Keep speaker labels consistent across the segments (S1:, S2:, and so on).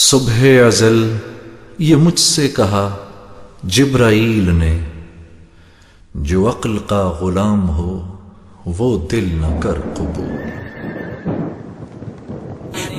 S1: صبح ازل یہ مجھ سے کہا جبرائیل نے، جو عقل کا غلام ہو وہ دل نہ کر قبول۔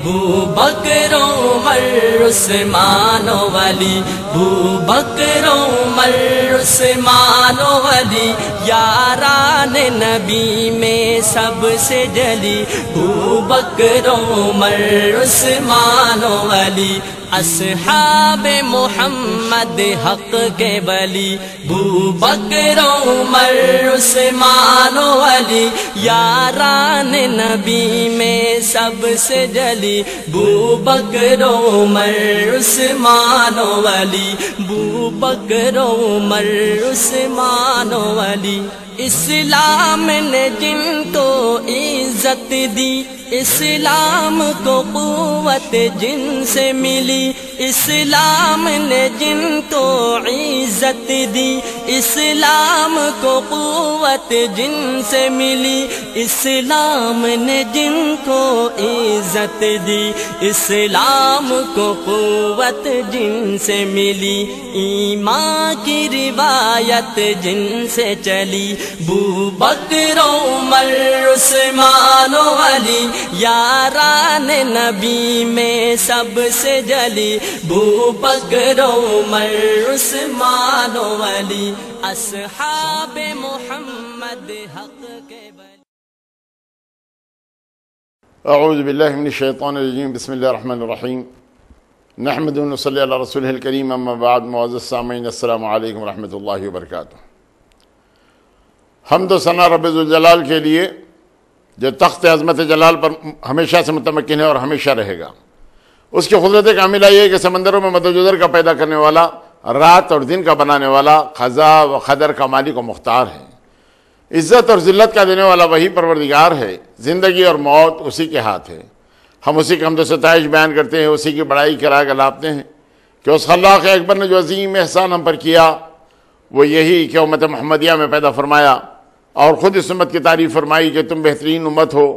S2: بو بکر عمر عثمان ولی، بو بکر عمر عثمان ولی، یاران نبی میں سب سے جلی، بو بکر عمر عثمان ولی، اصحاب محمد حق کے ولی، بو بکر عمر عثمان ولی، یاران نبی میں سب سے جلی، بو بکر عمر عثمان ولی، بو بکر عمر عثمان ولی۔ اسلام نے جن کو عزت دی، اسلام کو قوت جن سے ملی، اسلام نے جن کو عزت دی، اسلام کو قوت جن سے ملی، اسلام نے جن کو عزت دی، اسلام کو قوت جن سے ملی، ایمان کی روایت جن سے چلی، بو بکر عمر عثمان ولی، یاران نبی میں سب سے جلی، بو بکر عمر عثمان ولی، اصحاب محمد حق کے ولی۔
S3: اعوذ باللہ من الشیطان الرجیم، بسم اللہ الرحمن الرحیم، نحمد و نصلی علی رسولہ الکریم، اما بعد، معزز سامعین السلام علیکم ورحمۃ اللہ وبرکاتہ۔ حمد و ثنا رب ذوالجلال کے لیے جو تخت عظمت جلال پر ہمیشہ سے متمکن ہے اور ہمیشہ رہے گا۔ اس کی قدرت کاملہ یہ ہے کہ سمندروں میں مد و جزر کا پیدا کرنے والا، رات اور دن کا بنانے والا، خزاں و قدر کا مالک و مختار ہے، عزت اور ذلت کا دینے والا وہی پروردگار ہے، زندگی اور موت اسی کے ہاتھ ہے۔ ہم اسی کی حمد و ستائش بیان کرتے ہیں، اسی کی بڑائی کرا گلاپتے ہیں کہ اس خلاق اکبر نے جو عظیم احسان ہم پر کیا وہ یہی کہ امت محمدیہ میں پیدا فرمایا اور خود اس امت کی تعریف فرمائی کہ تم بہترین امت ہو،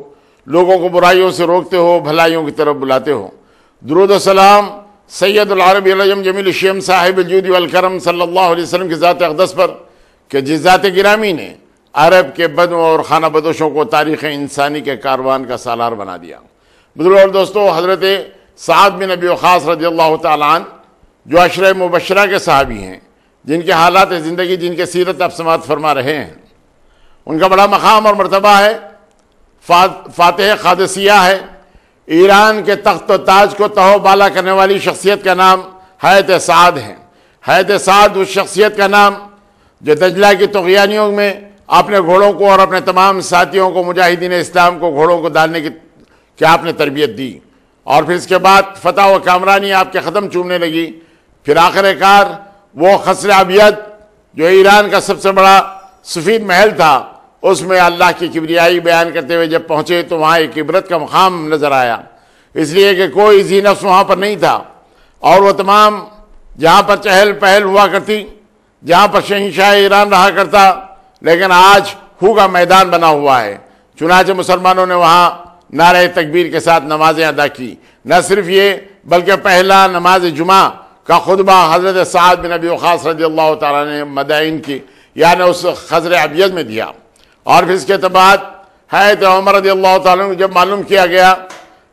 S3: لوگوں کو برائیوں سے روکتے ہو، بھلائیوں کی طرف بلاتے ہو۔ درود و سلام سید العرب العجم جمیل الشیم صاحب الجود والکرم صلی اللہ علیہ وسلم کی ذات اقدس پر کہ جس ذات گرامی نے عرب کے بدو اور خانہ بدوشوں کو تاریخ انسانی کے کاروان کا سالار بنا دیا۔ بزرگ اور دوستو، حضرت سعد بن ابی وقاص رضی اللہ تعالیٰ عنہ جو عشرہ مبشرہ کے صحابی ہیں، جن کے حالات زندگی، جن کے سیرت آپ سماعت فرما رہے ہیں، ان کا بڑا مقام اور مرتبہ ہے، فاتح قادسیہ ہے، ایران کے تخت و تاج کو تہو بالا کرنے والی شخصیت کا نام حضرت سعد ہے۔ حضرت سعد اس شخصیت کا نام جو دجلہ کی طغیانیوں میں اپنے گھوڑوں کو اور اپنے تمام ساتھیوں کو، مجاہدین اسلام کو گھوڑوں کو ڈالنے کی آپ نے تربیت دی، اور پھر اس کے بعد فتح و کامرانی آپ کے قدم چومنے لگی۔ پھر آخر کار وہ قصر ابیض جو ایران کا سب سے بڑا سفید محل تھا، اس میں اللہ کی کبریائی بیان کرتے ہوئے جب پہنچے تو وہاں ایک عبرت کا مقام نظر آیا، اس لیے کہ کوئی ذی نفس وہاں پر نہیں تھا، اور وہ تمام جہاں پر چہل پہل ہوا کرتی، جہاں پر شہنشاہ ایران رہا کرتا، لیکن آج خوں کا میدان بنا ہوا ہے۔ چنانچہ مسلمانوں نے وہاں نعرہ تکبیر کے ساتھ نمازیں ادا کی۔ نہ صرف یہ بلکہ پہلا نماز جمعہ کا خطبہ حضرت سعد بن ابی وقاص رضی اللہ تعالیٰ نے مدائن کی یعنی اس خضر ابیض میں دیا، اور پھر اس کے بعد حضرت عمر رضی اللہ تعالیٰ نے جب معلوم کیا گیا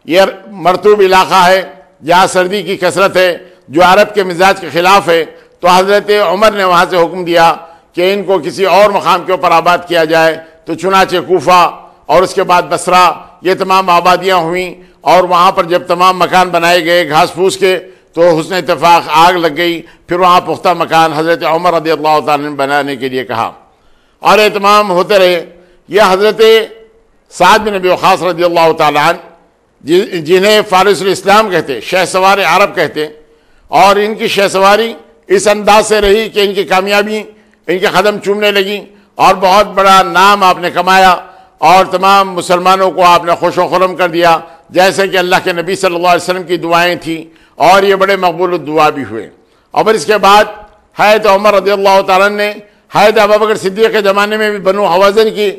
S3: یہ مرطوب علاقہ ہے جہاں سردی کی کثرت ہے، جو عرب کے مزاج کے خلاف ہے، تو حضرت عمر نے وہاں سے حکم دیا کہ ان کو کسی اور مقام کے اوپر آباد کیا جائے۔ تو چنانچہ کوفہ اور اس کے بعد بصرہ، یہ تمام آبادیاں ہوئیں، اور وہاں پر جب تمام مکان بنائے گئے گھاس پھوس کے تو حسن اتفاق آگ لگ گئی۔ پھر وہاں پختہ مکان حضرت عمر رضی اللہ تعالیٰ نے بنانے کے لیے کہا، اور اہتمام ہوتے رہے۔ یہ حضرت سعد بن ابی وقاص رضی اللہ تعالیٰ عنہ جنہیں فارس الاسلام کہتے، شہ سوار عرب کہتے، اور ان کی شہ سواری اس انداز سے رہی کہ ان کی کامیابی ان کے قدم چومنے لگی، اور بہت بڑا نام آپ نے کمایا، اور تمام مسلمانوں کو آپ نے خوش و خرم کر دیا، جیسے کہ اللہ کے نبی صلی اللہ علیہ وسلم کی دعائیں تھیں، اور یہ بڑے مقبول الدعا بھی ہوئے۔ اور پھر اس کے بعد حضرت عمر رضی اللہ تعالیٰ نے حضرت ابوبکر صدیق کے زمانے میں بھی بنو حوازن کی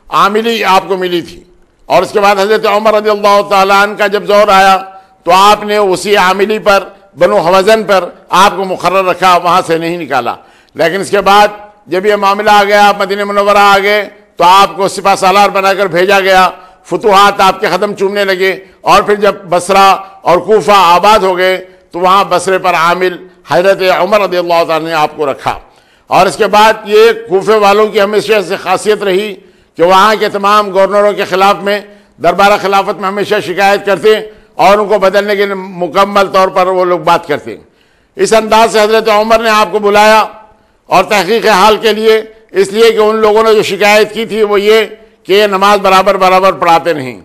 S3: عاملی آپ کو ملی تھی، اور اس کے بعد حضرت عمر رضی اللہ تعالیٰ عنہ کا جب زور آیا تو آپ نے اسی عاملی پر بنو حوزن پر آپ کو مقرر رکھا، وہاں سے نہیں نکالا۔ لیکن اس کے بعد جب یہ معاملہ آ گیا، آپ مدینہ منورہ آ گئے تو آپ کو سپہ سالار بنا کر بھیجا گیا، فتوحات آپ کے قدم چومنے لگے، اور پھر جب بصرہ اور کوفہ آباد ہو گئے تو وہاں بصرے پر عامل حضرت عمر رضی اللہ تعالیٰ نے آپ کو رکھا۔ اور اس کے بعد یہ کوفے والوں کی ہمیشہ سے خاصیت رہی کہ وہاں کے تمام گورنروں کے خلاف میں دربارہ خلافت میں ہمیشہ شکایت کرتے اور ان کو بدلنے کے مکمل طور پر وہ لوگ بات کرتے۔ اس انداز سے حضرت عمر نے آپ کو بلایا اور تحقیق حال کے لیے، اس لیے کہ ان لوگوں نے جو شکایت کی تھی وہ یہ کہ یہ نماز برابر پڑھاتے نہیں۔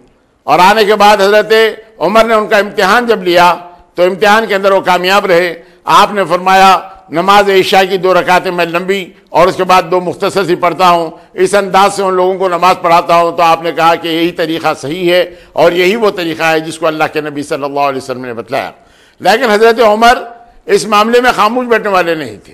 S3: اور آنے کے بعد حضرت عمر نے ان کا امتحان جب لیا تو امتحان کے اندر وہ کامیاب رہے۔ آپ نے فرمایا نماز عشاء کی 2 رکعتیں میں لمبی اور اس کے بعد 2 مختصر سی پڑھتا ہوں، اس انداز سے ان لوگوں کو نماز پڑھاتا ہوں۔ تو آپ نے کہا کہ یہی طریقہ صحیح ہے اور یہی وہ طریقہ ہے جس کو اللہ کے نبی صلی اللہ علیہ وسلم نے بتلایا۔ لیکن حضرت عمر اس معاملے میں خاموش بیٹھنے والے نہیں تھے۔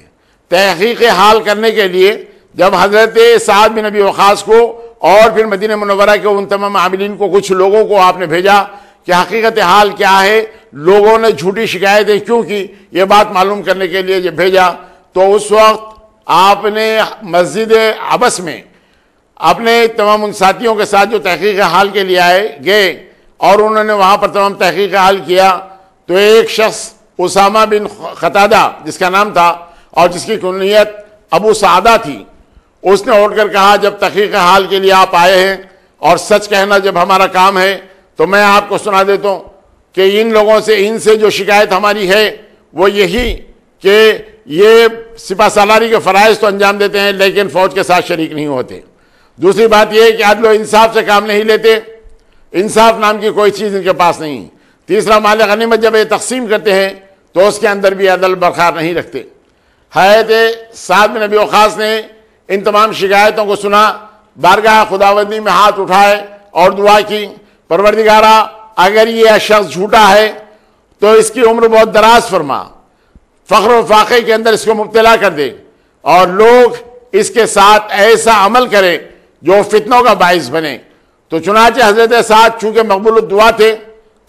S3: تحقیق حال کرنے کے لیے جب حضرت سعد بن ابی وقاص کو اور پھر مدینہ منورہ کے ان تمام عاملین کو، کچھ لوگوں کو آپ نے بھیجا کہ حقیقت حال کیا ہے، لوگوں نے جھوٹی شکایتیں کیوں کی، یہ بات معلوم کرنے کے لیے جب بھیجا تو اس وقت آپ نے مسجد عبس میں اپنے تمام ان ساتھیوں کے ساتھ جو تحقیق حال کے لیے گئے اور انہوں نے وہاں پر تمام تحقیق حال کیا تو ایک شخص اسامہ بن قتادہ جس کا نام تھا اور جس کی کنیت ابو سعدہ تھی، اس نے اٹھ کر کہا جب تحقیق حال کے لیے آپ آئے ہیں اور سچ کہنا جب ہمارا کام ہے تو میں آپ کو سنا دیتا ہوں کہ ان لوگوں سے، ان سے جو شکایت ہماری ہے وہ یہی کہ یہ سپہ سالاری کے فرائض تو انجام دیتے ہیں لیکن فوج کے ساتھ شریک نہیں ہوتے۔ دوسری بات یہ کہ عدل و انصاف سے کام نہیں لیتے، انصاف نام کی کوئی چیز ان کے پاس نہیں۔ تیسرا، مال غنیمت جب یہ تقسیم کرتے ہیں تو اس کے اندر بھی عدل برقرار نہیں رکھتے۔ حضرت سعد بن ابی وقاص نے ان تمام شکایتوں کو سنا، بارگاہ خداوندی میں ہاتھ اٹھائے اور دعا کی، پروردگارا اگر یہ شخص جھوٹا ہے تو اس کی عمر بہت دراز فرما، فخر و فاقے کے اندر اس کو مبتلا کر دے اور لوگ اس کے ساتھ ایسا عمل کریں جو فتنوں کا باعث بنے۔ تو چنانچہ حضرت سعد چونکہ مقبول الدعا تھے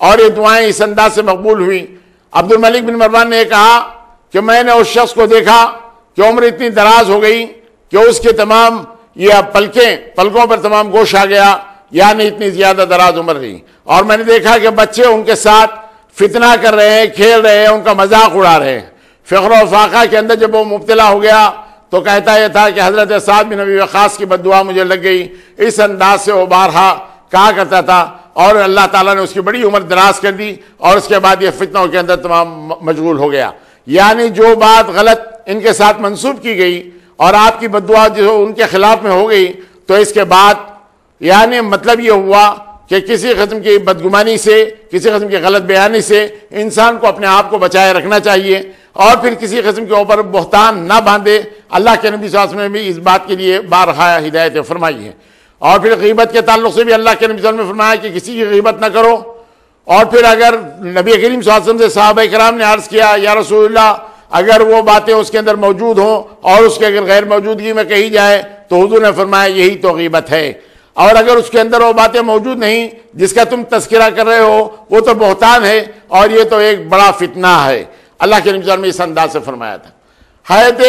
S3: اور یہ دعائیں اس انداز سے مقبول ہوئی، عبد الملک بن مروان نے کہا کہ میں نے اس شخص کو دیکھا کہ عمر اتنی دراز ہو گئی کہ اس کے تمام یہ پلکوں پر تمام گوشت آ گیا، یعنی اتنی زیادہ دراز عمر رہی، اور میں نے دیکھا کہ بچے ان کے ساتھ فتنہ کر رہے ہیں، کھیل رہے ہیں، ان کا مذاق اڑا رہے ہیں۔ فخر و فاقہ کے اندر جب وہ مبتلا ہو گیا تو کہتا یہ تھا کہ حضرت سعد بن ابی وقاص کی بددعا مجھے لگ گئی۔ اس انداز سے وہ بارہا کہا کرتا تھا اور اللہ تعالیٰ نے اس کی بڑی عمر دراز کر دی اور اس کے بعد یہ فتنوں کے اندر تمام مشغول ہو گیا۔ یعنی جو بات غلط ان کے ساتھ منسوب کی گئی اور آپ کی بددعا جو ان کے خلاف میں ہو گئی تو اس کے بعد یعنی مطلب یہ ہوا کہ کسی قسم کی بدگمانی سے، کسی قسم کی غلط بیانی سے انسان کو اپنے آپ کو بچائے رکھنا چاہیے اور پھر کسی قسم کے اوپر بہتان نہ باندھے۔ اللہ کے نبی صلی اللہ علیہ وسلم نے بھی اس بات کے لیے بارہا ہدایتیں فرمائی ہیں۔ اور پھر غیبت کے تعلق سے بھی اللہ کے نبی صلی اللہ علیہ وسلم نے فرمایا کہ کسی کی غیبت نہ کرو۔ اور پھر اگر نبی کریم صلی اللہ علیہ وسلم سے صحابہ کرام نے عرض کیا یا رسول اللہ اگر وہ باتیں اس کے اندر موجود ہوں اور اس کے اگر غیر موجودگی میں کہی جائے تو حضور نے فرمایا یہی تو غیبت ہے، اور اگر اس کے اندر وہ باتیں موجود نہیں جس کا تم تذکرہ کر رہے ہو وہ تو بہتان ہے اور یہ تو ایک بڑا فتنہ ہے۔ اللہ کے نبی صلی اللہ علیہ وسلم نے اس انداز سے فرمایا تھا۔ حضرت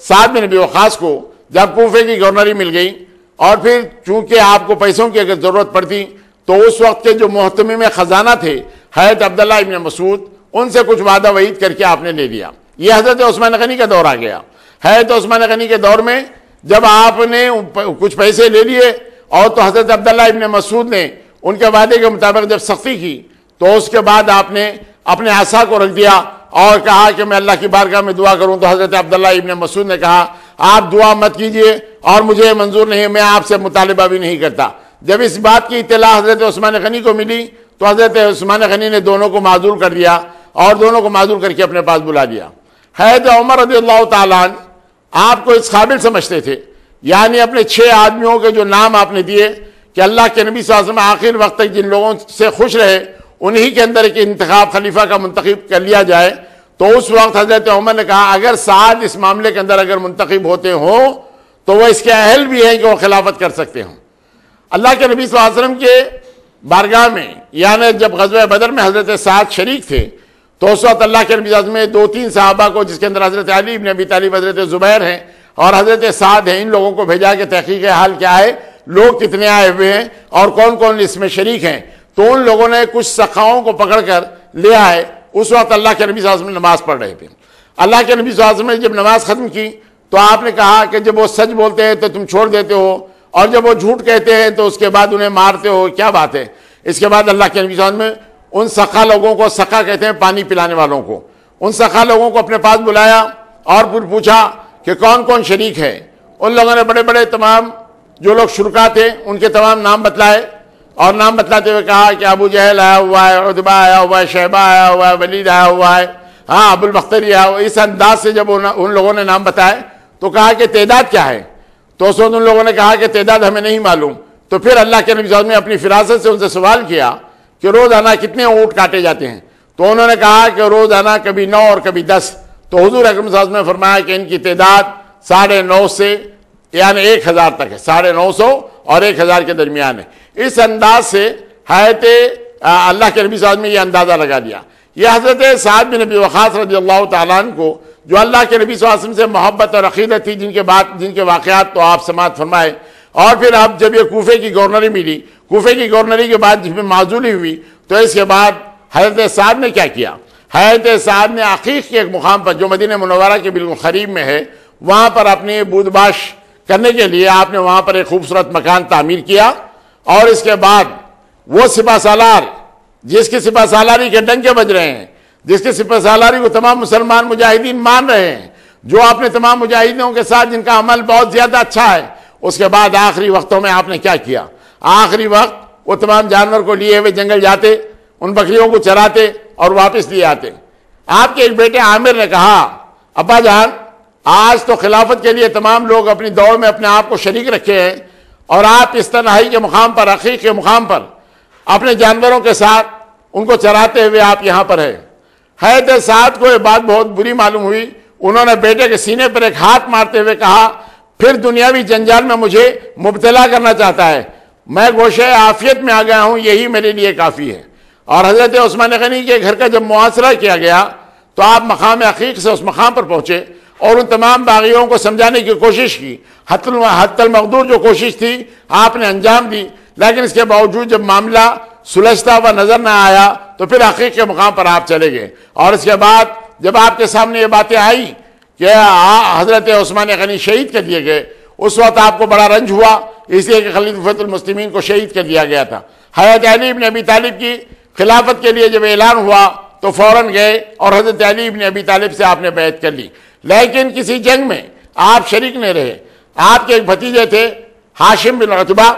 S3: سعد بن ابی وقاص کو جب کوفے کی گورنری مل گئی اور پھر چونکہ آپ کو پیسوں کی اگر ضرورت پڑتی تو اس وقت کے جو محتمم خزانہ تھے حضرت عبداللہ ابن مسعود، ان سے کچھ وعدہ وعید کر کے آپ نے لے لیا۔ یہ حضرت عثمان غنی کا دور آ گیا۔ حضرت عثمان غنی کے دور میں جب آپ نے کچھ پیسے لے لیے اور تو حضرت عبداللہ ابن مسعود نے ان کے وعدے کے مطابق جب سختی کی تو اس کے بعد آپ نے اپنے عصا کو رکھ دیا اور کہا کہ میں اللہ کی بارگاہ میں دعا کروں۔ تو حضرت عبداللہ ابن مسعود نے کہا آپ دعا مت کیجئے اور مجھے منظور نہیں، میں آپ سے مطالبہ بھی نہیں کرتا۔ جب اس بات کی اطلاع حضرت عثمان غنی کو ملی تو حضرت عثمان غنی نے دونوں کو معزول کر دیا اور دونوں کو معزول کر کے اپنے پاس بلا دیا۔ حضرت عمر رضی اللہ تعالیٰ عنہ آپ کو اس قابل سمجھتے تھے، یعنی اپنے 6 آدمیوں کے جو نام آپ نے دیے کہ اللہ کے نبی صلی اللہ علیہ وسلم آخر وقت تک جن لوگوں سے خوش رہے انہی کے اندر ایک انتخاب خلیفہ کا منتخب کر لیا جائے۔ تو اس وقت حضرت عمر نے کہا اگر سعد اس معاملے کے اندر اگر منتخب ہوتے ہوں تو وہ اس کے اہل بھی ہیں کہ وہ خلافت کر سکتے ہوں۔ اللہ کے نبی صلی اللہ علیہ وسلم کے بارگاہ میں یعنی جب غزوہ بدر میں حضرت سعد شریک تھے تو اس وقت اللہ کے نبی صلی اللہ علیہ وسلم میں 2-3 صحابہ کو، جس کے اندر حضرت علی بن ابی طالب، حضرت زبیر ہیں اور حضرت سعد ہیں، ان لوگوں کو بھیجا کہ تحقیق حال کیا ہے، لوگ کتنے آئے ہوئے ہیں اور کون کون اس میں شریک ہیں۔ تو ان لوگوں نے کچھ سخاؤں کو پکڑ کر لے آئے۔ اس وقت اللہ کے نبی صلی اللہ علیہ وسلم نماز پڑھ رہے تھے۔ اللہ کے نبی صلی اللہ علیہ وسلم نے جب نماز ختم کی تو آپ نے کہا کہ جب وہ سچ بولتے ہیں تو تم چھوڑ دیتے ہو، اور جب وہ جھوٹ کہتے ہیں تو اس کے بعد انہیں مارتے ہو، کیا بات ہے؟ اس کے بعد اللہ کے نبی صلی اللہ علیہ وسلم نے ان سخا لوگوں کو، سخا کہتے ہیں پانی پلانے والوں کو، ان سخا لوگوں کو اپنے پاس بلایا اور پھر پوچھا کہ کون کون شریک ہے۔ ان لوگوں نے بڑے بڑے تمام جو لوگ شرکا تھے ان کے تمام نام بتلائے، اور نام بتلاتے ہوئے کہا کہ ابو جہل آیا ہوا ہے، عتبہ آیا ہوا ہے، شیبہ آیا ہوا ہے، ولید آیا ہوا ہے، ہاں ابو البختری آیا ہوا ہے۔ اس انداز سے جب ان لوگوں نے نام بتائے تو کہا کہ تعداد کیا ہے؟ تو اس وقت ان لوگوں نے کہا کہ تعداد ہمیں نہیں معلوم۔ تو پھر اللہ کے نبی صلی اللہ علیہ وسلم نے اپنی فراست سے ان سے سوال کیا کہ روزانہ کتنے اونٹ کاٹے جاتے ہیں؟ تو انہوں نے کہا کہ روزانہ کبھی 9 اور کبھی 10۔ تو حضور اکرم صلی اللہ علیہ وسلم نے فرمایا کہ ان کی تعداد 950 سے یعنی 1000 تک ہے، 950 اور 1000 کے درمیان ہے۔ اس انداز سے حضرت اللہ کے نبی صلی اللہ علیہ وسلم نے یہ اندازہ لگا دیا۔ یہ حضرت سعد بن ابی وقاص رضی اللہ تعالیٰ عنہ کو، جو اللہ کے نبی صلی اللہ علیہ وسلم سے محبت اور عقیدت تھی، جن کے واقعات تو آپ سماعت فرمائے، اور پھر اب جب یہ کوفے کی گورنری ملی، کوفے کی گورنری کے بعد جس میں معزولی ہوئی، تو اس کے بعد حضرت سعد نے کیا کیا؟ حضرت سعد نے عقیق کے ایک مقام پر جو مدینہ منورہ کے بالکل قریب میں ہے، وہاں پر اپنی بود باش کرنے کے لیے آپ نے وہاں پر ایک خوبصورت مکان تعمیر کیا، اور اس کے بعد وہ سپہ سالار جس کی سپہ سالاری کے ڈنکے بج رہے ہیں، جس کی سپہ سالاری کو تمام مسلمان مجاہدین مان رہے ہیں، جو اپنے تمام مجاہدینوں کے ساتھ جن کا عمل بہت زیادہ اچھا ہے، اس کے بعد آخری وقتوں میں آپ نے کیا کیا؟ آخری وقت وہ تمام جانور کو لیے ہوئے جنگل جاتے، ان بکریوں کو چراتے اور واپس لیے آتے۔ آپ کے ایک بیٹے عامر نے کہا، ابا جان آج تو خلافت کے لیے تمام لوگ اپنی دوڑ میں اپنے آپ کو شریک رکھے ہیں، اور آپ اس تنہائی کے مقام پر، عقیق کے مقام پر اپنے جانوروں کے ساتھ ان کو چراتے ہوئے آپ یہاں پر ہیں۔ حضرت سعد کو یہ بات بہت بری معلوم ہوئی، انہوں نے بیٹے کے سینے پر ایک ہاتھ مارتے ہوئے کہا، پھر دنیاوی جنجال میں مجھے مبتلا کرنا چاہتا ہے، میں گوشہ عافیت میں آ گیا ہوں، یہی میرے لیے کافی ہے۔ اور حضرت عثمان غنی کے گھر کا جب محاصرہ کیا گیا تو آپ مقام عقیق سے اس مقام پر پہنچے اور ان تمام باغیوں کو سمجھانے کی کوشش کی، حتی المقدور جو کوشش تھی آپ نے انجام دی، لیکن اس کے باوجود جب معاملہ سلجھتا ہوا نظر نہ آیا تو پھر عقیق کے مقام پر آپ چلے گئے۔ اور اس کے بعد جب آپ کے سامنے یہ باتیں آئی کہ حضرت عثمان غنی شہید کر دیے گئے، اس وقت آپ کو بڑا رنج ہوا، اس لیے کہ خلیفۃ المسلمین کو شہید کر دیا گیا تھا۔ حضرت علی بن ابی طالب کی خلافت کے لیے جب اعلان ہوا تو فوراً گئے اور حضرت علی بن ابی طالب سے آپ نے بیعت کر لی، لیکن کسی جنگ میں آپ شریک نہیں رہے۔ آپ کے ایک بھتیجے تھے ہاشم بن عتبہ،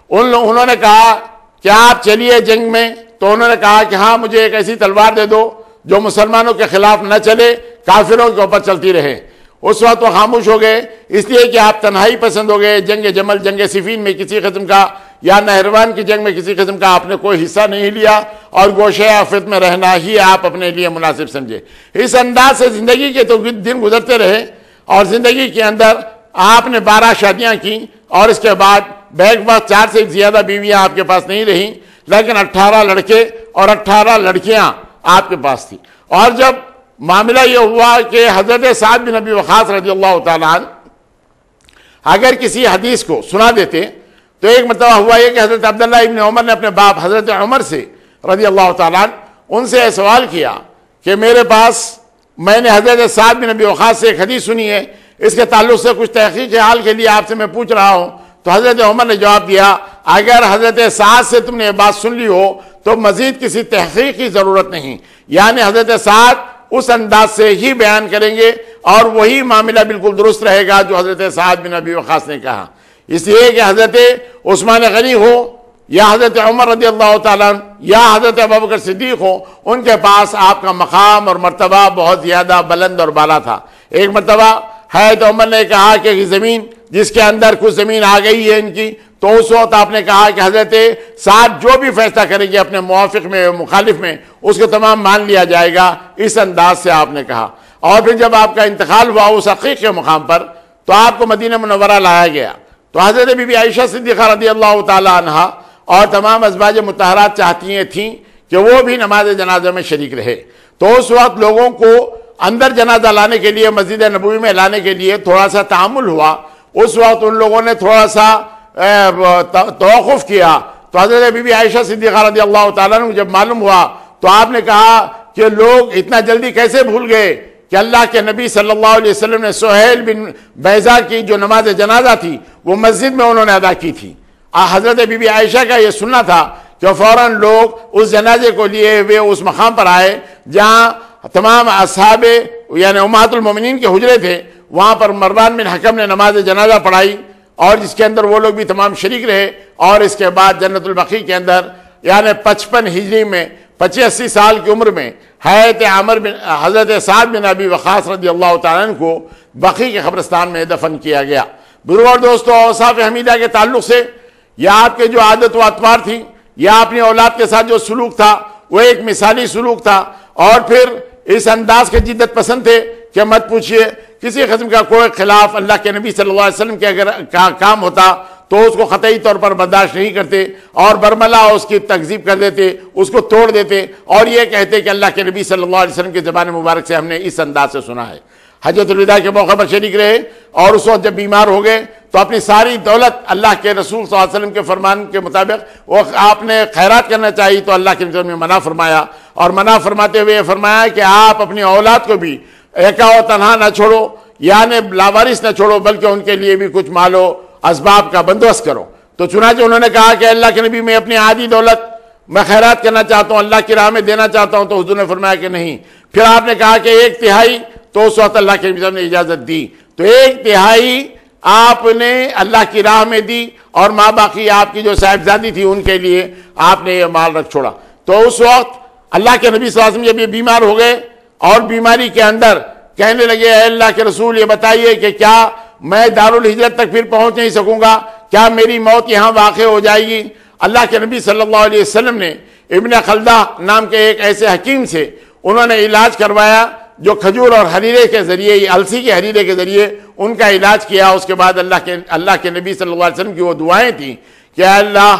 S3: انہوں نے کہا کہ آپ چلیے جنگ میں، تو انہوں نے کہا کہ ہاں مجھے ایک ایسی تلوار دے دو جو مسلمانوں کے خلاف نہ چلے، کافروں کے اوپر چلتی رہے۔ اس وقت وہ خاموش ہو گئے، اس لیے کہ آپ تنہائی پسند ہو گئے۔ جنگ جمل، جنگ صفین میں کسی قسم کا یا نہروان کی جنگ میں کسی قسم کا آپ نے کوئی حصہ نہیں لیا، اور گوشہ عافیت میں رہنا ہی آپ اپنے لیے مناسب سمجھے۔ اس انداز سے زندگی کے تو دن گزرتے رہے، اور زندگی کے اندر آپ نے 12 شادیاں کی، اور اس کے بعد بیگ وقت 4 سے زیادہ بیویاں آپ کے پاس نہیں رہیں، لیکن 18 لڑکے اور 18 لڑکیاں آپ کے پاس تھی۔ اور جب معاملہ یہ ہوا کہ حضرت سعد بن ابی وقاص رضی اللہ تعالیٰ عنہ اگر کسی حدیث کو سنا دیتے، تو ایک مرتبہ ہوا یہ کہ حضرت عبداللہ ابن عمر نے اپنے باپ حضرت عمر سے رضی اللہ تعالیٰ عنہ ان سے سوال کیا کہ میرے پاس، میں نے حضرت سعد بن ابی وقاص سے ایک حدیث سنی ہے، اس کے تعلق سے کچھ تحقیق حال کے لیے آپ سے میں پوچھ رہا ہوں۔ تو حضرت عمر نے جواب دیا، اگر حضرت سعد سے تم نے یہ بات سن لی ہو تو مزید کسی تحقیق کی ضرورت نہیں، یعنی حضرت سعد اس انداز سے ہی بیان کریں گے اور وہی معاملہ بالکل درست رہے گا جو حضرت سعد بن ابی وقاص نے کہا۔ اس لیے کہ حضرت عثمان غنی ہو یا حضرت عمر رضی اللہ تعالیٰ عنہ یا حضرت ابوبکر صدیق ہو، ان کے پاس آپ کا مقام اور مرتبہ بہت زیادہ بلند اور بالا تھا۔ ایک مرتبہ حضرت عمر نے کہا کہ زمین جس کے اندر کچھ زمین آ گئی ہے ان کی، تو اس وقت آپ نے کہا کہ حضرت سعد جو بھی فیصلہ کریں گے اپنے موافق میں مخالف میں، اس کو تمام مان لیا جائے گا، اس انداز سے آپ نے کہا۔ اور پھر جب آپ کا انتقال ہوا اس عقیق کے مقام پر، تو آپ کو مدینہ منورہ لایا گیا، تو حضرت بی بی عائشہ صدیقہ رضی اللہ تعالیٰ عنہا اور تمام ازواج مطہرات چاہتی تھیں کہ وہ بھی نماز جنازہ میں شریک رہے۔ تو اس وقت لوگوں کو اندر جنازہ لانے کے لیے، مسجد نبوی میں لانے کے لیے تھوڑا سا تعامل ہوا. اس وقت ان لوگوں نے تھوڑا سا توقف کیا. تو حضرت بی بی عائشہ صدیقہ رضی اللہ تعالیٰ عنہ جب معلوم ہوا تو آپ نے کہا کہ لوگ اتنا جلدی کیسے بھول گئے کہ اللہ کے نبی صلی اللہ علیہ وسلم نے سہیل بن بیضا کی جو نماز جنازہ تھی وہ مسجد میں انہوں نے ادا کی تھی. حضرت بی بی عائشہ کا یہ سننا تھا کہ فوراً لوگ اس جنازے کو لیے ہوئے اس مقام پر آئے جہاں تمام اصحاب یعنی امہات المومنین کے حجرے تھے. وہاں پر مروان بن حکم نے نماز جنازہ پڑھائی اور جس کے اندر وہ لوگ بھی تمام شریک رہے. اور اس کے بعد جنت البقیع کے اندر یعنی 55 ہجری میں 85 سال کی عمر میں حضرت سعد بن ابی وقاص رضی اللہ تعالیٰ عنہ کو بقیع کے قبرستان میں دفن کیا گیا. برور دوستو، اوصاف حمیدہ کے تعلق سے یا آپ کے جو عادت و اطوار تھی یا اپنی اولاد کے ساتھ جو سلوک تھا وہ ایک مثالی سلوک تھا. اور پھر اس انداز کے جدت پسند تھے کہ مت پوچھئے. کسی قسم کا کوئی خلاف اللہ کے نبی صلی اللہ علیہ وسلم کے اگر کام ہوتا تو اس کو قطعی طور پر برداشت نہیں کرتے اور برملا اس کی تکذیب کر دیتے، اس کو توڑ دیتے اور یہ کہتے کہ اللہ کے نبی صلی اللہ علیہ وسلم کے زبان مبارک سے ہم نے اس انداز سے سنا ہے. حجۃ الوداع کے موقع پر شریک رہے اور اس وقت جب بیمار ہو گئے تو اپنی ساری دولت اللہ کے رسول صلی اللہ علیہ وسلم کے فرمان کے مطابق وہ آپ نے خیرات کرنا چاہیے تو اللہ کے نبی نے منع فرمایا. اور منع فرماتے ہوئے فرمایا کہ آپ اپنی اولاد کو بھی ایکا و تنہا نہ چھوڑو، یعنی لاوارث نہ چھوڑو، بلکہ ان کے لیے بھی کچھ مال و اسباب کا بندوبست کرو. تو چنانچہ انہوں نے کہا کہ اللہ کے نبی میں اپنی آدھی دولت میں خیرات کرنا چاہتا ہوں، اللہ کی راہ میں دینا چاہتا ہوں. تو حضور نے فرمایا کہ نہیں. پھر آپ نے کہا کہ 1/3، تو اس وقت اللہ کے نبی صاحب نے اجازت دی. تو 1/3 آپ نے اللہ کی راہ میں دی اور ماں باقی آپ کی جو صاحبزادی تھی ان کے لیے آپ نے یہ مال رکھ چھوڑا. تو اس وقت اللہ کے نبی صلی اللہ علیہ وسلم جب یہ بیمار ہو گئے اور بیماری کے اندر کہنے لگے اے اللہ کے رسول یہ بتائیے کہ کیا میں دارالہجرت تک پھر پہنچ نہیں سکوں گا، کیا میری موت یہاں واقع ہو جائے گی؟ اللہ کے نبی صلی اللہ علیہ وسلم نے ابن خلدہ نام کے ایک ایسے حکیم سے انہوں نے علاج کروایا جو کھجور اور حریرے کے ذریعے، السی کے حریرے کے ذریعے ان کا علاج کیا. اس کے بعد اللہ کے نبی صلی اللہ علیہ وسلم کی وہ دعائیں تھیں کہ اے اللہ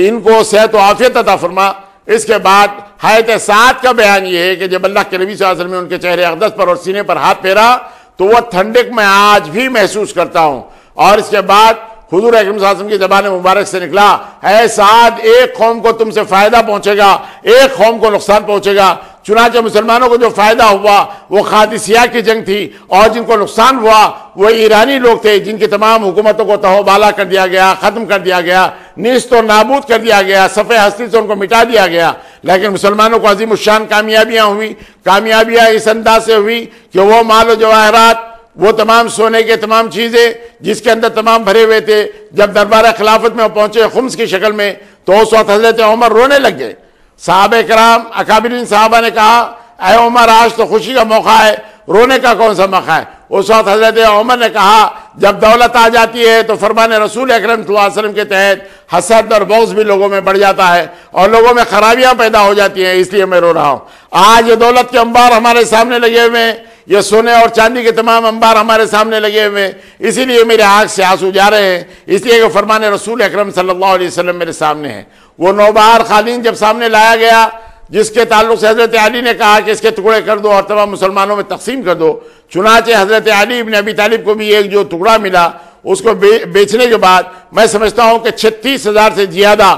S3: ان کو صحت و عافیت عطا فرما. اس کے بعد حیات سعد کا بیان یہ ہے کہ جب اللہ کے نبی صلی اللہ علیہ وسلم نے ان کے چہرے اقدس پر اور سینے پر ہاتھ پھیرا تو وہ ٹھنڈک میں آج بھی محسوس کرتا ہوں. اور اس کے بعد حضور اکرم صلی اللہ علیہ وسلم کی زبان مبارک سے نکلا اے سعد ایک قوم کو تم سے فائدہ پہنچے گا، ایک قوم کو نقصان پہنچے گا. چنانچہ مسلمانوں کو جو فائدہ ہوا وہ قادسیہ کی جنگ تھی اور جن کو نقصان ہوا وہ ایرانی لوگ تھے جن کی تمام حکومتوں کو تہو بالا کر دیا گیا، ختم کر دیا گیا، نیست و نابود کر دیا گیا، صفحہ ہستی سے ان کو مٹا دیا گیا. لیکن مسلمانوں کو عظیم الشان کامیابیاں ہوئی. کامیابیاں اس انداز سے ہوئی کہ وہ مال و جواہرات، وہ تمام سونے کے تمام چیزیں جس کے اندر تمام بھرے ہوئے تھے، جب دربار خلافت میں پہنچے خمس کی شکل میں تو اس وقت حضرت عمر رونے لگ گئے. صحابہ کرام اکابرین صحابہ نے کہا اے عمر آج تو خوشی کا موقع ہے، رونے کا کون سا موقع ہے؟ اس وقت حضرت عمر نے کہا جب دولت آ جاتی ہے تو فرمان رسول اکرم صلی اللہ علیہ وسلم کے تحت حسد اور بغض بھی لوگوں میں بڑھ جاتا ہے اور لوگوں میں خرابیاں پیدا ہو جاتی ہیں، اس لیے میں رو رہا ہوں. آج یہ دولت کے انبار ہمارے سامنے لگے ہوئے ہیں، یہ سونے اور چاندی کے تمام انبار ہمارے سامنے لگے ہوئے ہیں، اسی لیے میرے آنکھ سے آنسو جا رہے ہیں، اس لیے کہ فرمان رسول اکرم صلی اللہ علیہ وسلم میرے سامنے ہے. وہ نوبہار قالین جب سامنے لایا گیا جس کے تعلق سے حضرت علی نے کہا کہ اس کے ٹکڑے کر دو اور تمام مسلمانوں میں تقسیم کر دو. چنانچہ حضرت علی ابن ابی طالب کو بھی ایک جو ٹکڑا ملا اس کو بیچنے کے بعد میں سمجھتا ہوں کہ 36,000 سے زیادہ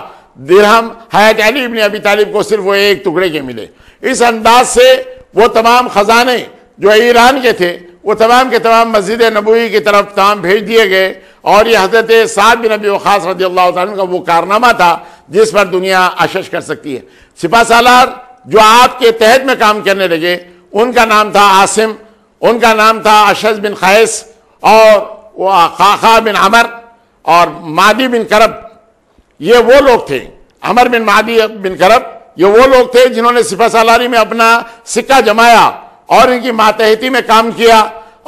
S3: درہم حضرت علی ابن ابی طالب کو صرف وہ ایک ٹکڑے کے ملے. اس انداز سے وہ تمام خزانے جو ایران کے تھے وہ تمام کے تمام مسجد نبوی کی طرف تمام بھیج دیے گئے. اور یہ حضرت سعد بن ابی وقاص رضی اللہ تعالیٰ کا وہ کارنامہ تھا جس پر دنیا اشش کر سکتی ہے. سپہ سالار جو آپ کے تحت میں کام کرنے لگے ان کا نام تھا عاصم، ان کا نام تھا اشج بن قیس اور خاخا بن عمر اور مادی بن کرب. یہ وہ لوگ تھے، عمر بن مادی بن کرب یہ وہ لوگ تھے جنہوں نے سپہ سالاری میں اپنا سکہ جمایا اور ان کی ماتحتی میں کام کیا.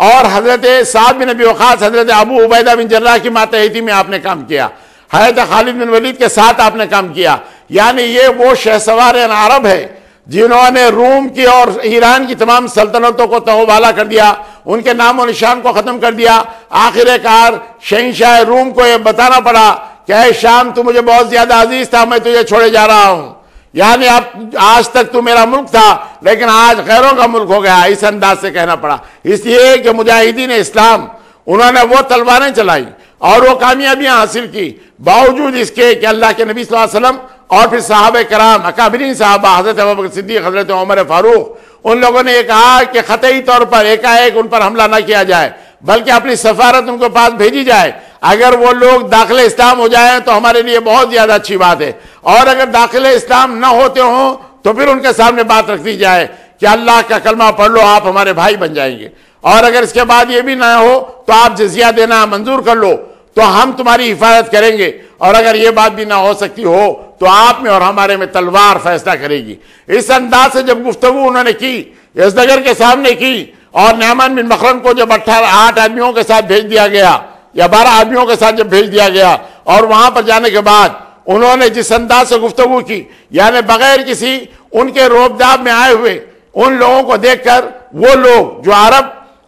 S3: اور حضرت سعد بن ابی وقاص حضرت ابو عبیدہ بن جراح کی ماتحتی میں آپ نے کام کیا، حضرت خالد بن ولید کے ساتھ آپ نے کام کیا. یعنی یہ وہ شہسوار عرب ہے جنہوں نے روم کی اور ایران کی تمام سلطنتوں کو تہو بالا کر دیا، ان کے نام و نشان کو ختم کر دیا. آخر کار شہنشاہ روم کو یہ بتانا پڑا کہ اے شام تو مجھے بہت زیادہ عزیز تھا، میں تجھے چھوڑے جا رہا ہوں. یعنی اب آج تک تو میرا ملک تھا لیکن آج غیروں کا ملک ہو گیا، اس انداز سے کہنا پڑا، اس لیے کہ مجاہدین اسلام انہوں نے وہ تلواریں چلائی اور وہ کامیابیاں حاصل کی، باوجود اس کے کہ اللہ کے نبی صلی اللہ علیہ وسلم اور پھر صحابہ کرام اکابرین صحابہ حضرت ابوبکر صدیق، حضرت عمر فاروق، ان لوگوں نے یہ کہا کہ قطعی طور پر ایک ان پر حملہ نہ کیا جائے بلکہ اپنی سفارت ان کے پاس بھیجی جائے، اگر وہ لوگ داخل اسلام ہو جائیں تو ہمارے لیے بہت زیادہ اچھی بات ہے، اور اگر داخل اسلام نہ ہوتے ہوں تو پھر ان کے سامنے بات رکھ دی جائے کہ اللہ کا کلمہ پڑھ لو، آپ ہمارے بھائی بن جائیں گے، اور اگر اس کے بعد یہ بھی نہ ہو تو آپ جزیہ دینا منظور کر لو تو ہم تمہاری حفاظت کریں گے، اور اگر یہ بات بھی نہ ہو سکتی ہو تو آپ میں اور ہمارے میں تلوار فیصلہ کرے گی۔ اس انداز سے جب گفتگو انہوں نے کی یزدگر کے سامنے کی، اور نعمان بن مخرم کو جب 8 آدمیوں کے ساتھ بھیج دیا گیا یا 12 آدمیوں کے ساتھ جب بھیج دیا گیا، اور وہاں پر جانے کے بعد انہوں نے جس انداز سے گفتگو کی، یعنی بغیر کسی ان کے روب داب میں آئے ہوئے ان لوگوں کو دیکھ کر وہ لوگ جو عرب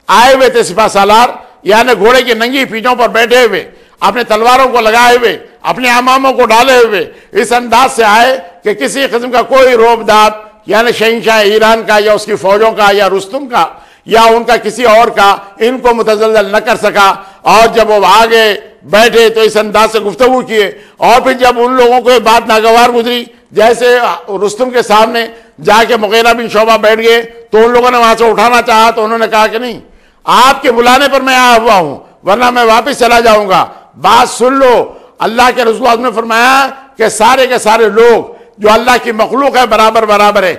S3: آئے ہوئے تھے سپہ سالار، یعنی گھوڑے کی ننگی پیٹھوں پر بیٹھے ہوئے، اپنے تلواروں کو لگائے ہوئے، اپنے اماموں کو ڈالے ہوئے، اس انداز سے آئے کہ کسی قسم کا کوئی روب داب یعنی شہنشاہ ایران کا یا اس کی فوجوں کا یا رستم کا یا ان کا کسی اور کا ان کو متزلزل نہ کر سکا، اور جب وہ آگے بیٹھے تو اس انداز سے گفتگو کیے، اور پھر جب ان لوگوں کو یہ بات ناگوار گزری، جیسے رستم کے سامنے جا کے مغیرہ بن شعبہ بیٹھ گئے تو ان لوگوں نے وہاں سے اٹھانا چاہا تو انہوں نے کہا کہ نہیں، آپ کے بلانے پر میں آیا ہوا ہوں ورنہ میں واپس چلا جاؤں گا، بات سن لو۔ اللہ کے رسول نے فرمایا کہ سارے کے سارے لوگ جو اللہ کی مخلوق ہے برابر ہے،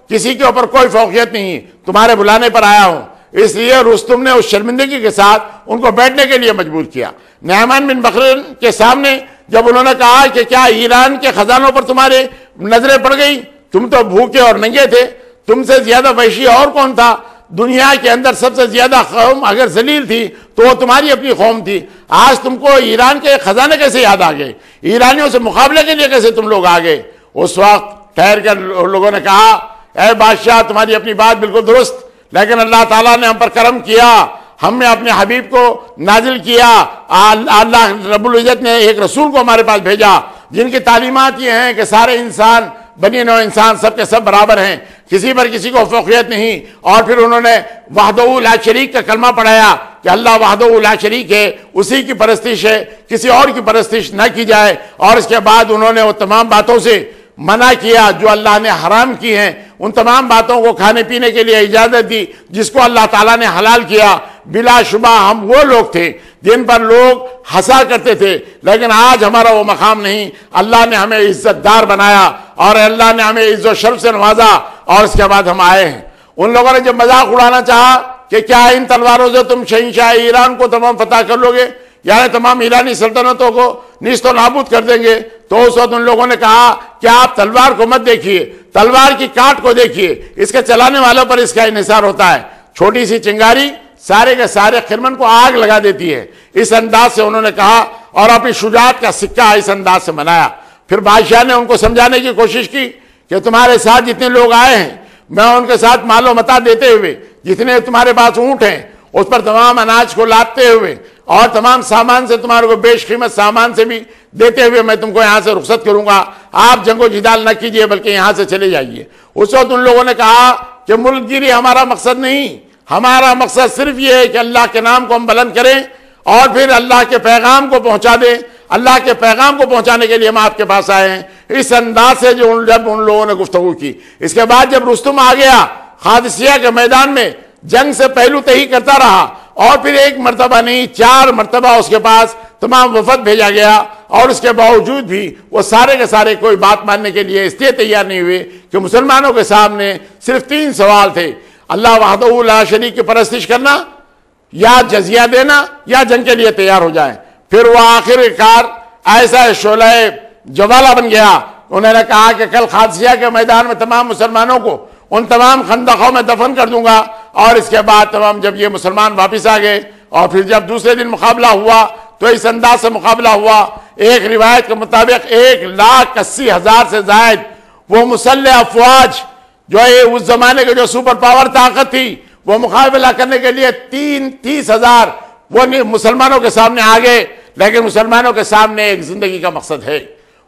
S3: کسی کے اوپر کوئی فوقیت نہیں، تمہارے بلانے پر آیا ہوں، اس لیے رستم نے اس شرمندگی کے ساتھ ان کو بیٹھنے کے لیے مجبور کیا۔ نعمان بن بخرین کے سامنے جب انہوں نے کہا کہ کیا ایران کے خزانوں پر تمہارے نظریں پڑ گئی، تم تو بھوکے اور ننگے تھے، تم سے زیادہ وحشی اور کون تھا، دنیا کے اندر سب سے زیادہ قوم اگر ذلیل تھی تو وہ تمہاری اپنی قوم تھی، آج تم کو ایران کے خزانے کیسے یاد آ گئے، ایرانیوں سے مقابلے کے لیے کیسے تم لوگ آ گئے؟ اس وقت ٹھہر کر لوگوں نے کہا اے بادشاہ تمہاری اپنی بات بالکل درست، لیکن اللہ تعالیٰ نے ہم پر کرم کیا، ہم نے اپنے حبیب کو نازل کیا، اللہ رب العزت نے ایک رسول کو ہمارے پاس بھیجا جن کی تعلیمات یہ ہیں کہ سارے انسان بنی نوع انسان سب کے سب برابر ہیں، کسی پر کسی کو فوقیت نہیں، اور پھر انہوں نے وحدہ لا شریک کا کلمہ پڑھایا کہ اللہ وحدہ لا شریک ہے، اسی کی پرستش ہے، کسی اور کی پرستش نہ کی جائے، اور اس کے بعد انہوں نے وہ تمام باتوں سے منع کیا جو اللہ نے حرام کی ہیں، ان تمام باتوں کو کھانے پینے کے لیے اجازت دی جس کو اللہ تعالیٰ نے حلال کیا۔ بلا شبہ ہم وہ لوگ تھے جن پر لوگ ہنسا کرتے تھے، لیکن آج ہمارا وہ مقام نہیں، اللہ نے ہمیں عزت دار بنایا اور اللہ نے ہمیں عزت و شرف سے نوازا، اور اس کے بعد ہم آئے ہیں۔ ان لوگوں نے جب مذاق اڑانا چاہا کہ کیا ان تلواروں سے تم شہنشاہ ایران کو تمام فتح کر لو گے، یعنی تمام ایرانی سلطنتوں کو نیست و نابود کر دیں گے، تو اس وقت ان لوگوں نے کہا کہ آپ تلوار کو مت دیکھیے، تلوار کی کاٹ کو دیکھیے، اس کے چلانے والوں پر اس کا انحصار ہوتا ہے، چھوٹی سی چنگاری سارے کے سارے خرمن کو آگ لگا دیتی ہے۔ اس انداز سے انہوں نے کہا اور اپنی شجاعت کا سکہ اس انداز سے منایا۔ پھر بادشاہ نے ان کو سمجھانے کی کوشش کی کہ تمہارے ساتھ جتنے لوگ آئے ہیں میں ان کے ساتھ مال و متاع دیتے ہوئے، جتنے تمہارے پاس اونٹ ہیں اس پر تمام اناج کو لاتے ہوئے اور تمام سامان سے تمہارے کو بیش قیمت سامان سے بھی دیتے ہوئے میں تم کو یہاں سے رخصت کروں گا، آپ جنگ و جدال نہ کیجئے بلکہ یہاں سے چلے جائیے۔ اس وقت ان لوگوں نے کہا کہ ملک گیری ہمارا مقصد نہیں، ہمارا مقصد صرف یہ ہے کہ اللہ کے نام کو ہم بلند کریں اور پھر اللہ کے پیغام کو پہنچا دیں، اللہ کے پیغام کو پہنچانے کے لیے ہم آپ کے پاس آئے ہیں۔ اس انداز سے جب ان لوگوں نے گفتگو کی، اس کے بعد جب رستم آ گیا قادسیہ کے میدان میں جنگ سے پہلو تہی کرتا رہا، اور پھر ایک مرتبہ نہیں 4 مرتبہ اس کے پاس تمام وفد بھیجا گیا، اور اس کے باوجود بھی وہ سارے کے سارے کوئی بات ماننے کے لیے اس لیے تیار نہیں ہوئے کہ مسلمانوں کے سامنے صرف 3 سوال تھے، اللہ وحدہ لا شریک کی پرستش کرنا، یا جزیہ دینا، یا جنگ کے لیے تیار ہو جائیں۔ پھر وہ آخر کار ایسا شعلہ جوالہ بن گیا، انہوں نے کہا کہ کل قادسیہ کے میدان میں تمام مسلمانوں کو ان تمام خندقوں میں دفن کر دوں گا، اور اس کے بعد تمام جب یہ مسلمان واپس آ گئے اور پھر جب دوسرے دن مقابلہ ہوا تو اس انداز سے مقابلہ ہوا، ایک روایت کے مطابق 1,80,000 سے زائد وہ مسلح افواج جو اس زمانے کے جو سپر پاور طاقت تھی وہ مقابلہ کرنے کے لیے 30,000 وہ مسلمانوں کے سامنے آ گئے، لیکن مسلمانوں کے سامنے ایک زندگی کا مقصد ہے،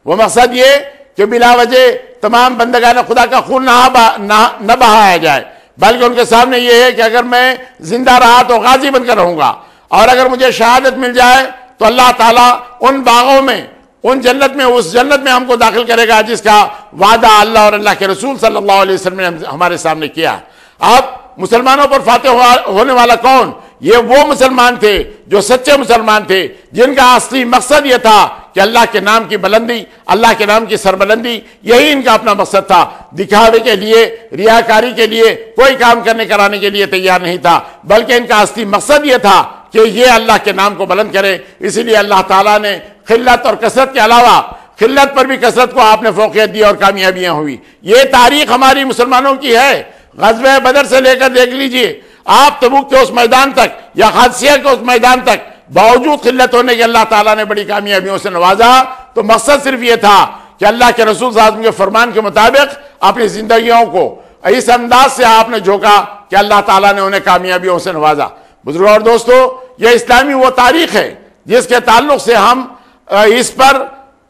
S3: وہ مقصد یہ کہ بلا وجہ تمام بندگان خدا کا خون نہ بہایا جائے، بلکہ ان کے سامنے یہ ہے کہ اگر میں زندہ رہا تو غازی بن کر رہوں گا، اور اگر مجھے شہادت مل جائے تو اللہ تعالیٰ ان باغوں میں، ان جنت میں، اس جنت میں ہم کو داخل کرے گا جس کا وعدہ اللہ اور اللہ کے رسول صلی اللہ علیہ وسلم نے ہمارے سامنے کیا۔ اب مسلمانوں پر فاتح ہونے والا کون؟ یہ وہ مسلمان تھے جو سچے مسلمان تھے، جن کا اصلی مقصد یہ تھا کہ اللہ کے نام کی بلندی، اللہ کے نام کی سربلندی، یہی ان کا اپنا مقصد تھا۔ دکھاوے کے لیے، ریاکاری کے لیے کوئی کام کرانے کے لیے تیار نہیں تھا، بلکہ ان کا اصلی مقصد یہ تھا کہ یہ اللہ کے نام کو بلند کرے۔ اسی لیے اللہ تعالیٰ نے قلت اور کثرت کے علاوہ قلت پر بھی کثرت کو آپ نے فوقیت دی اور کامیابیاں ہوئی۔ یہ تاریخ ہماری مسلمانوں کی ہے۔ غزوہ بدر سے لے کر دیکھ لیجئے، آپ تبوک کے اس میدان تک یا قادسیہ کے اس میدان تک باوجود قلت ہونے کے اللہ تعالیٰ نے بڑی کامیابیوں سے نوازا۔ تو مقصد صرف یہ تھا کہ اللہ کے رسول صلی اللہ علیہ وسلم کے فرمان کے مطابق اپنی زندگیوں کو اس انداز سے آپ نے جھوکا کہ اللہ تعالیٰ نے انہیں کامیابیوں سے نوازا۔ بزرگوں اور دوستو، یہ اسلامی وہ تاریخ ہے جس کے تعلق سے ہم اس پر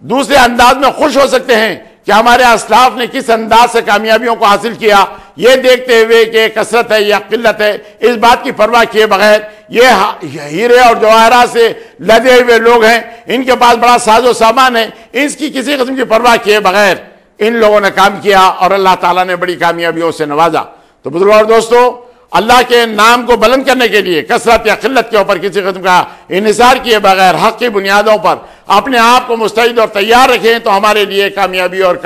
S3: دوسرے انداز میں خوش ہو سکتے ہیں کہ ہمارے اسلاف نے کس انداز سے کامیابیوں کو حاصل کیا، یہ دیکھتے ہوئے کہ کثرت ہے یا قلت ہے، اس بات کی پرواہ کیے بغیر یہ ہیرے اور جواہرات سے لدے ہوئے لوگ ہیں، ان کے پاس بڑا ساز و سامان ہے، اس کی کسی قسم کی پرواہ کیے بغیر ان لوگوں نے کام کیا اور اللہ تعالیٰ نے بڑی کامیابیوں سے نوازا۔ تو بزرگوں اور دوستو، اللہ کے نام کو بلند کرنے کے لیے کثرت یا قلت کے اوپر کسی قسم کا انحصار کیے بغیر حق کی بنیادوں پر اپنے آپ کو مستعد اور تیار رکھیں تو ہمارے لیے کامیابی اور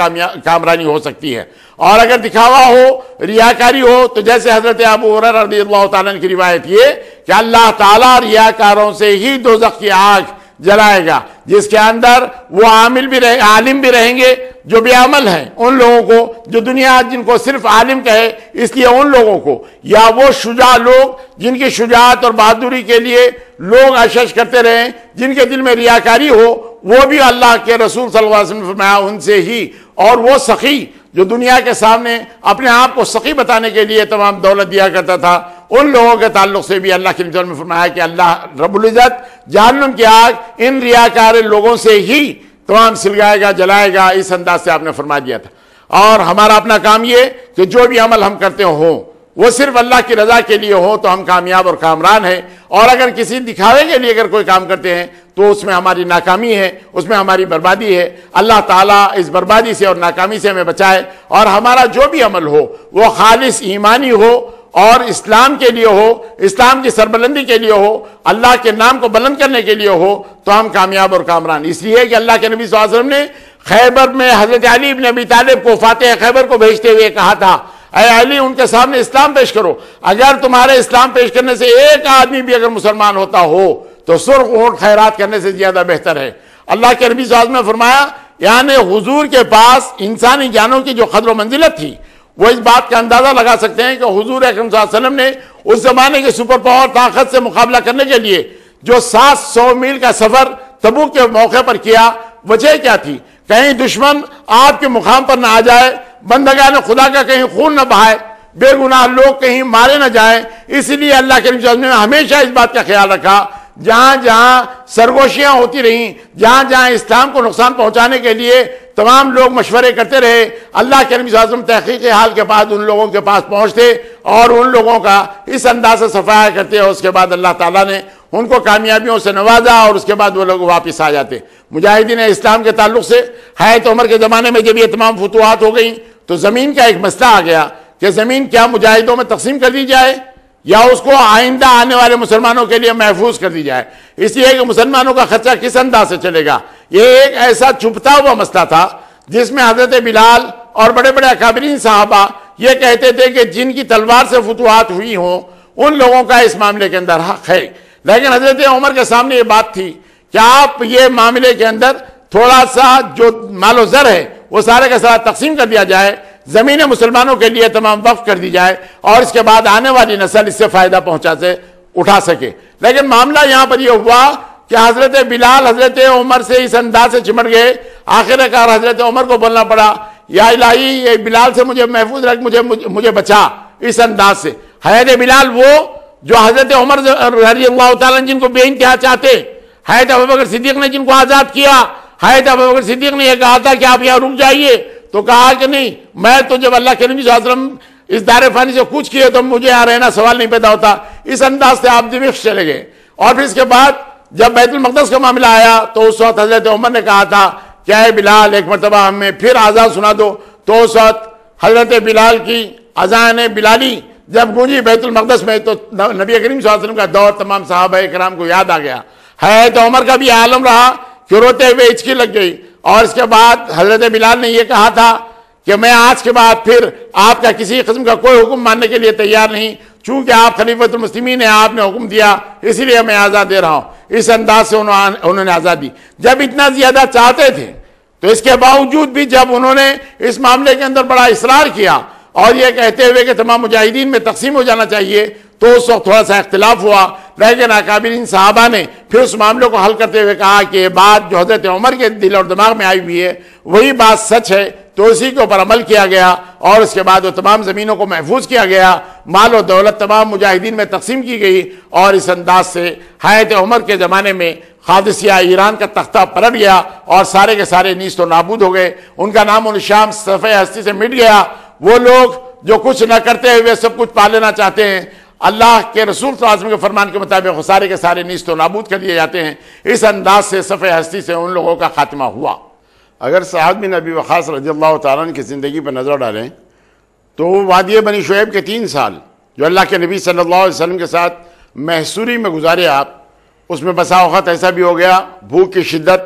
S3: کامرانی ہو سکتی ہے۔ اور اگر دکھاوا ہو، ریاکاری ہو، تو جیسے حضرت ابو ہریرہ رضی اللہ تعالیٰ عنہ کی روایت یہ کہ اللہ تعالیٰ ریاکاروں سے ہی دوزخ کی آگ جلائے گا، جس کے اندر وہ عالم بھی رہیں گے جو بے عمل ہیں، ان لوگوں کو جو دنیا جن کو صرف عالم کہے اس لیے ان لوگوں کو، یا وہ شجاع لوگ جن کی شجاعت اور بہادری کے لیے لوگ اشش کرتے رہیں، جن کے دل میں ریاکاری ہو، وہ بھی اللہ کے رسول صلی اللہ علیہ وسلم نے فرمایا ان سے ہی، اور وہ سخی جو دنیا کے سامنے اپنے آپ کو سخی بتانے کے لیے تمام دولت دیا کرتا تھا، ان لوگوں کے تعلق سے بھی اللہ کے نبی نے فرمایا کہ اللہ رب العزت جہنم کی آگ ان ریاکار لوگوں سے ہی تمام سلگائے گا، جلائے گا، اس انداز سے آپ نے فرما دیا تھا۔ اور ہمارا اپنا کام یہ کہ جو بھی عمل ہم کرتے ہوں وہ صرف اللہ کی رضا کے لیے ہو تو ہم کامیاب اور کامران ہیں، اور اگر کسی دکھاوے کے لیے اگر کوئی کام کرتے ہیں تو اس میں ہماری ناکامی ہے، اس میں ہماری بربادی ہے۔ اللہ تعالیٰ اس بربادی سے اور ناکامی سے ہمیں بچائے، اور ہمارا جو بھی عمل ہو وہ خالص ایمانی ہو اور اسلام کے لیے ہو، اسلام کی سربلندی کے لیے ہو، اللہ کے نام کو بلند کرنے کے لیے ہو، تو ہم کامیاب اور کامران۔ اس لیے کہ اللہ کے نبی صلی اللہ علیہ وسلم نے خیبر میں حضرت علی بن ابی طالب کو فاتح خیبر کو بھیجتے ہوئے کہا تھا، اے علی ان کے سامنے اسلام پیش کرو، اگر تمہارے اسلام پیش کرنے سے ایک آدمی بھی اگر مسلمان ہوتا ہو تو سرخ اونٹ خیرات کرنے سے زیادہ بہتر ہے۔ اللہ کے نبی صلی اللہ علیہ وسلم نے فرمایا، یعنی حضور کے پاس انسانی جانوں کی جو قدر و منزلت تھی، وہ اس بات کا اندازہ لگا سکتے ہیں کہ حضور اکرم صلی اللہ علیہ وسلم نے اس زمانے کے سپر پاور طاقت سے مقابلہ کرنے کے لیے جو 700 میل کا سفر تبوک کے موقع پر کیا، وجہ کیا تھی؟ کہیں دشمن آپ کے مقام پر نہ آ جائے، بندگان خدا کا کہیں خون نہ بہائے، بے گناہ لوگ کہیں مارے نہ جائیں۔ اس لیے اللہ کے نبی صلی اللہ علیہ وسلم نے ہمیشہ اس بات کا خیال رکھا، جہاں جہاں سرگوشیاں ہوتی رہیں، جہاں جہاں اسلام کو نقصان پہنچانے کے لیے تمام لوگ مشورے کرتے رہے، اللہ کے نبی صلی اللہ علیہ وسلم تحقیق حال کے بعد ان لوگوں کے پاس پہنچتے اور ان لوگوں کا اس انداز سے صفایا کرتے، اور اس کے بعد اللہ تعالیٰ نے ان کو کامیابیوں سے نوازا، اور اس کے بعد وہ لوگ واپس آ جاتے۔ مجاہدین اسلام کے تعلق سے حیات عمر کے زمانے میں جب یہ تمام فتوحات ہو گئیں تو زمین کا ایک مسئلہ آ گیا کہ زمین کیا مجاہدوں میں تقسیم کر دی جائے یا اس کو آئندہ آنے والے مسلمانوں کے لیے محفوظ کر دی جائے، اس لیے کہ مسلمانوں کا خرچہ کس انداز سے چلے گا۔ یہ ایک ایسا چھپتا ہوا مسئلہ تھا جس میں حضرت بلال اور بڑے بڑے اکابرین صحابہ یہ کہتے تھے کہ جن کی تلوار سے فتوحات ہوئی ہوں ان لوگوں کا اس معاملے کے اندر حق ہے، لیکن حضرت عمر کے سامنے یہ بات تھی کہ آپ یہ معاملے کے اندر تھوڑا سا جو مال و زر ہے وہ سارے کا سارا تقسیم کر دیا جائے، زمین مسلمانوں کے لیے تمام وقف کر دی جائے، اور اس کے بعد آنے والی نسل اس سے فائدہ اٹھا سکے۔ لیکن معاملہ یہاں پر یہ ہوا کہ حضرت بلال حضرت عمر سے اس انداز سے چمٹ گئے، آخر کار حضرت عمر کو بولنا پڑا، یا الہی یہ بلال سے مجھے محفوظ رکھ، مجھے بچا اس انداز سے۔ حضرت بلال وہ جو حضرت عمر رضی اللہ تعالیٰ جن کو بے انتہا چاہتے، حضرت ابوبکر صدیق نے جن کو آزاد کیا، حضرت ابوبکر صدیق نے یہ کہا تھا کہ آپ یہاں رک جائیے، تو کہا کہ نہیں، میں تو جب اللہ کے نبی صلی اللہ علیہ وسلم اس دار فانی سے کچھ کیے تو مجھے یہاں رہنا سوال نہیں پیدا ہوتا. اس انداز سے آپ دمشق چلے گئے. اور پھر اس کے بعد جب بیت المقدس کا معاملہ آیا تو اس وقت حضرت عمر نے کہا تھا کہ اے بلال ایک مرتبہ ہمیں پھر اذان سنا دو. تو اس وقت حضرت بلال کی اذان بلالی جب گونجی بیت المقدس میں تو نبی کریم صلی اللہ علیہ وسلم کا دور تمام صحابہ کرام کو یاد آ گیا. حضرت عمر کا بھی عالم رہا کہ روتے ہوئے ہچکی لگ گئی. اور اس کے بعد حضرت بلال نے یہ کہا تھا کہ میں آج کے بعد پھر آپ کا کسی قسم کا کوئی حکم ماننے کے لیے تیار نہیں، چونکہ آپ خلیفۃ المسلمین ہیں، آپ نے حکم دیا اسی لیے میں آزاد دے رہا ہوں. اس انداز سے انہوں نے آزاد دی. جب اتنا زیادہ چاہتے تھے تو اس کے باوجود بھی جب انہوں نے اس معاملے کے اندر بڑا اصرار کیا اور یہ کہتے ہوئے کہ تمام مجاہدین میں تقسیم ہو جانا چاہیے، تو اس وقت تھوڑا سا اختلاف ہوا. لیکن اکابرین صحابہ نے پھر اس معاملے کو حل کرتے ہوئے کہا کہ یہ بات جو حضرت عمر کے دل اور دماغ میں آئی ہوئی ہے وہی بات سچ ہے. تو اسی کے اوپر عمل کیا گیا اور اس کے بعد وہ تمام زمینوں کو محفوظ کیا گیا، مال و دولت تمام مجاہدین میں تقسیم کی گئی. اور اس انداز سے حضرت عمر کے زمانے میں قادسیہ ایران کا تختہ پلٹ گیا اور سارے کے سارے نیست و نابود ہو گئے. ان کا نام و نشان صفحہ ہستی سے مٹ گیا. وہ لوگ جو کچھ نہ کرتے ہوئے سب کچھ پا لینا چاہتے ہیں، اللہ کے رسول صلی اللہ علیہ وسلم کے فرمان کے مطابق سارے کے سارے نیست و نابود کر دیے جاتے ہیں. اس انداز سے صفحہ ہستی سے ان لوگوں کا خاتمہ ہوا. اگر سعد بن ابی وقاص رضی اللہ تعالیٰ عنہ کی زندگی پر نظر ڈالیں تو وہ وادی بنی شعیب کے 3 سال جو اللہ کے نبی صلی اللہ علیہ وسلم کے ساتھ محصوری میں گزارے آپ، اس میں بسا اوقات ایسا بھی ہو گیا بھوک کی شدت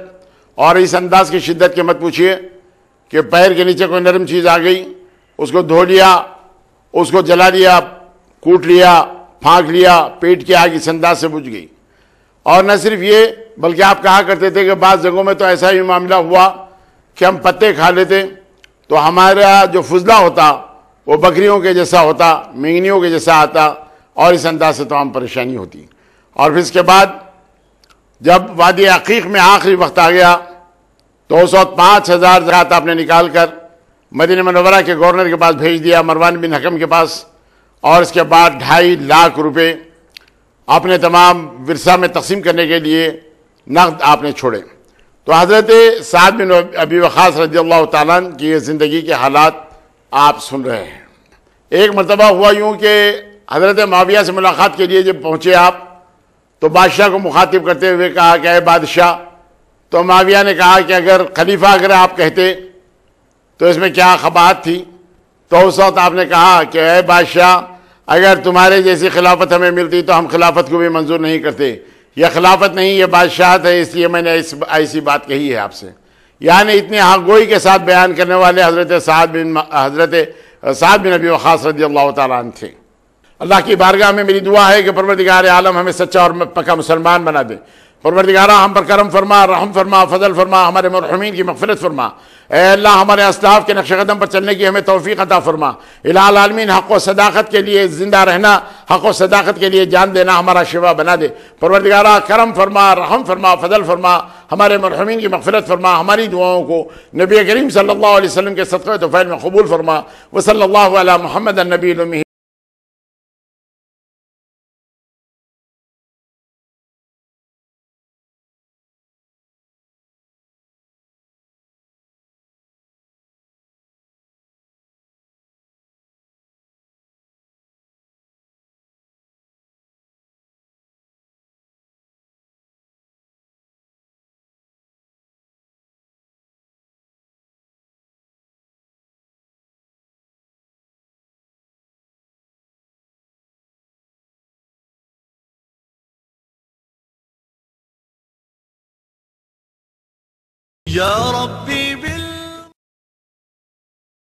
S3: اور اس انداز کی شدت کے مت پوچھیے کہ پیر کے نیچے کوئی نرم چیز آ گئی، اس کو دھو لیا، اس کو جلا لیا، کوٹ لیا، پھانک لیا، پیٹ کی آگ اس انداز سے بجھ گئی. اور نہ صرف یہ بلکہ آپ کہا کرتے تھے کہ بعض جگہوں میں تو ایسا ہی معاملہ ہوا کہ ہم پتے کھا لیتے تو ہمارا جو فضلہ ہوتا وہ بکریوں کے جیسا ہوتا، مینگنیوں کے جیسا آتا اور اس انداز سے تمام پریشانی ہوتی. اور پھر اس کے بعد جب وادی عقیق میں آخری وقت آ گیا تو اس وقت 5000 زکوٰۃ آپ نے نکال کر مدینہ منورہ کے گورنر کے پاس بھیج دیا، مروان بن حکم کے پاس. اور اس کے بعد 2.5 لاکھ روپے اپنے تمام ورثہ میں تقسیم کرنے کے لیے نقد آپ نے چھوڑے. تو حضرت سعد بن ابی وقاص رضی اللہ تعالیٰ عنہ کی زندگی کے حالات آپ سن رہے ہیں. ایک مرتبہ ہوا یوں کہ حضرت معاویہ سے ملاقات کے لیے جب پہنچے آپ تو بادشاہ کو مخاطب کرتے ہوئے کہا کہ اے بادشاہ، تو معاویہ نے کہا کہ اگر خلیفہ اگر آپ کہتے تو اس میں کیا قباحت تھی. تو اس وقت آپ نے کہا کہ اے بادشاہ، اگر تمہارے جیسی خلافت ہمیں ملتی تو ہم خلافت کو بھی منظور نہیں کرتے. یہ خلافت نہیں، یہ بادشاہت ہے، اس لیے میں نے ایسی بات کہی ہے آپ سے. یعنی اتنی حق گوئی کے ساتھ بیان کرنے والے حضرت سعد بن ابی وقاص رضی اللہ تعالیٰ عنہ تھے. اللہ کی بارگاہ میں میری دعا ہے کہ پروردگار عالم ہمیں سچا اور پکا مسلمان بنا دے. پروردگارہ ہم پر کرم فرما، رحم فرما، فضل فرما، ہمارے مرحومین کی مغفرت فرما. اے اللہ ہمارے اسلاف کے نقش قدم پر چلنے کی ہمیں توفیق عطا فرما. الہ العالمین حق و صداقت کے لیے زندہ رہنا، حق و صداقت کے لیے جان دینا ہمارا شفا بنا دے. پروردگارہ کرم فرما، رحم فرما، فضل فرما، ہمارے مرحومین کی مغفرت فرما. ہماری دعاؤں کو نبی کریم صلی اللہ علیہ وسلم کے صدقہ طفیل میں قبول فرما. وصلی اللہ علی محمد النبی الأمی.
S4: يا ربي